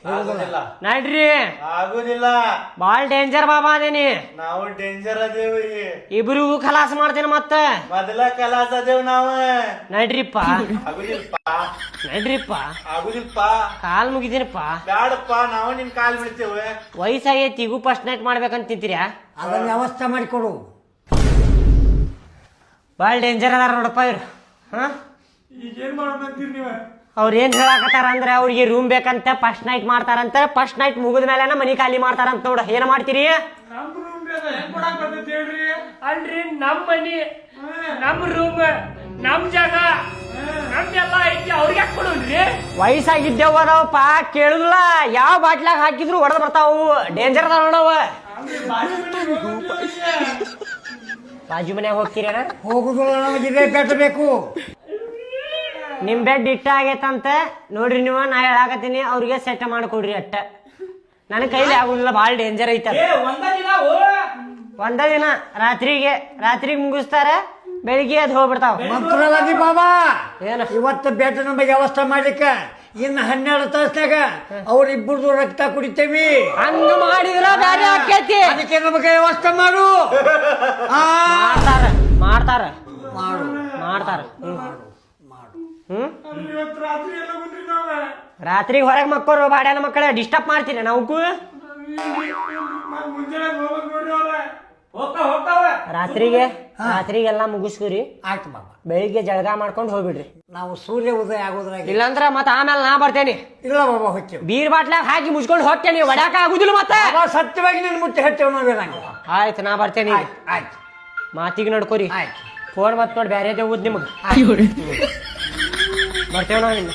ನಡ್ರಿ ಆಗುದಿಲ್ಲ. ಬಾಳ್ ಡೇಂಜರ್ ಬಾಬಾ ಅದೇನಿ. ನಾವು ಡೇಂಜರ್ ಅದೇವಿ. ಇಬ್ರಿಗೂ ಖಲಾಸ ಮಾಡ್ತೇನೆ ಮತ್ತ. ಮೊದಲ ಕಲಾಸ ಅದೇವ್ ನಾವ. ನಡ್ರಿಪ್ಪ ಆಗುದಿಲ್ಪ. ನಡ್ರಿಪ್ಪ ಆಗುದಿಲ್ಪ. ಕಾಲ್ ಮುಗಿದೀನಪ್ಪ. ಬ್ಯಾಡಪ್ಪ, ನಾವು ನಿನ್ ಕಾಲ್ ಬೀಳ್ತೇವೆ. ವಯಸ್ಸಾಗೈತಿ, ಈಗೂ ಫಸ್ಟ್ ನೈಟ್ ಮಾಡ್ಬೇಕಂತ ತಿಂತೀರ್ಯಾ? ಅದನ್ನ ವ್ಯವಸ್ಥೆ ಮಾಡಿಕೊಡು. ಬಾಳ್ ಡೇಂಜರ್ ಅದಾರ ನೋಡಪ್ಪ ಇವ್ರು. ಈಗ ಏನ್ ಮಾಡೋದಂತೀರಿ ನೀವ? ಅವ್ರ ಏನ್ ಹೇಳಾಕತ್ತಾರ ಅಂದ್ರೆ ಅವ್ರಿಗೆ ರೂಮ್ ಬೇಕಂತ ಫಸ್ಟ್ ನೈಟ್ ಮಾಡ್ತಾರಂತ. ಫಸ್ಟ್ ನೈಟ್ ಮುಗಿದ ಮೇಲೆ ಮನಿ ಖಾಲಿ ಮಾಡ್ತಾರಂತ. ನೋಡ ಏನ್ ಮಾಡ್ತೀರಿ? ಅಲ್ರಿ ನಮ್ ಮನಿ, ನಮ್ ರೂಮ್, ನಮ್ ಜಾಗ, ನಮ್ದೆಲ್ಲ ಐತಿ. ಅವ್ರಿಗೆ ಯಾಕೆ ಕೊಡೋನ್ರಿ? ವಯಸ್ಸಾಗಿದ್ದೇವ ಅದಾವಪ್ಪ, ಕೇಳುದಿಲ್ಲ. ಯಾವ ಬಾಟ್ಲಾಗ ಹಾಕಿದ್ರು ಹೊಡೆದ್ ಬರ್ತಾವು. ಡೇಂಜರ್ ಅದಾವ ನೋಡವ. ಬಾಜು ಮನ್ಯಾಗ ಹೋಗ್ತೀರೇನ? ಹೋಗುದಿಲ್ಲ, ನಮಗೆ ಇದೇ ಕಟ್ಟಬೇಕು. ನಿಮ್ ಬೆಡ್ ಇಟ್ಟ ಆಗೈತಂತ ನೋಡ್ರಿ ನೀವು. ನಾ ಹೇಳಾಕತ್ತೀನಿ, ಅವ್ರಿಗೆ ಸೆಟ್ ಮಾಡ್ಕೊಡ್ರಿ ಅಟ್ಟ. ನನ್ ಕೈಲಿ ಆಗುದಿಲ್ಲ, ಬಾಳ ಡೇಂಜರ್ ಐತ. ಒಂದ ದಿನ ರಾತ್ರಿಗೆ ಮುಗಿಸ್ತಾರ, ಬೆಳಿಗ್ಗೆ ಅದ್ ಹೋಗ್ಬಿಡ್ತಾವ. ಮಂತ್ರವಾದಿ ಬಾಬಾ, ಏನು ಇವತ್ತು ಬೆಡ್ ನಮಗೆ ವ್ಯವಸ್ಥೆ ಮಾಡ್ಲಿಕ್ಕ ಇನ್ನು 12 ತಾಸ್ನಾಗ ಅವ್ರಿಬ್ಬರದು ರಕ್ತ ಕುಡಿತೇವಿ. ಹಂಗ ಮಾಡಿದ್ರ ಬ್ಯಾರೆ ಆಕೈತಿ. ಅದಕ್ಕೆ ನಮಗೆ ವ್ಯವಸ್ಥೆ ಮಾಡು. ಮಾಡ್ತಾರ ಮಾಡು ಮಾಡ್ತಾರ. ರಾತ್ರಿ ರಾತ್ರಿಗೆ ಹೊರಗೆ ಮಕ್ಕಳು ಬಾಡ್ಯಾನ ಮಕ್ಕಳ ಡಿಸ್ಟರ್ಬ್ ಮಾಡ್ತೀನಿ ನಾವು. ರಾತ್ರಿಗೆಲ್ಲ ಮುಗಿಸ್ಕೊರಿ. ಆಯ್ತು ಬಾಬಾ, ಬೆಳಿಗ್ಗೆ ಜಳಗ ಮಾಡ್ಕೊಂಡು ಹೋಗ್ಬಿಡ್ರಿ. ನಾವು ಸೂರ್ಯ ಉದಯ ಆಗೋದ್ರಾಗ ಇಲ್ಲಾಂದ್ರ ಮತ್ತ ಆಮೇಲೆ ನಾ ಬರ್ತೇನೆ. ಇಲ್ಲ ಬಾಬಾ, ಹೊಚ್ಚೇವು. ಬೀರ್ ಬಾಟ್ಲಾಗ ಹಾಕಿ ಮುಚ್ಕೊಂಡು ಹೋಗ್ತೇನೆ. ಒಡ್ಯಾಕ ಆಗುದಿಲ್ಲ ಮತ್ತೆ. ಸತ್ಯವಾಗಿ ನಿನ್ ಮುಟ್ಟಿ ಹಚ್ಚೇವ್ ನಾವೇನಂಗ. ಆಯ್ತು, ನಾ ಬರ್ತೇನೆ. ಆಯ್ತು, ಮಾತಿಗೆ ನೋಡ್ಕೋರಿ. ಆಯ್ತು. ಫೋನ್ ಮತ್ ನೋಡಿ ಬ್ಯಾರೆ ದೇವ್ದ್ ನಿಮಗ್. ಬರ್ತೇವ್ ನಾವ್ ಇನ್ನು.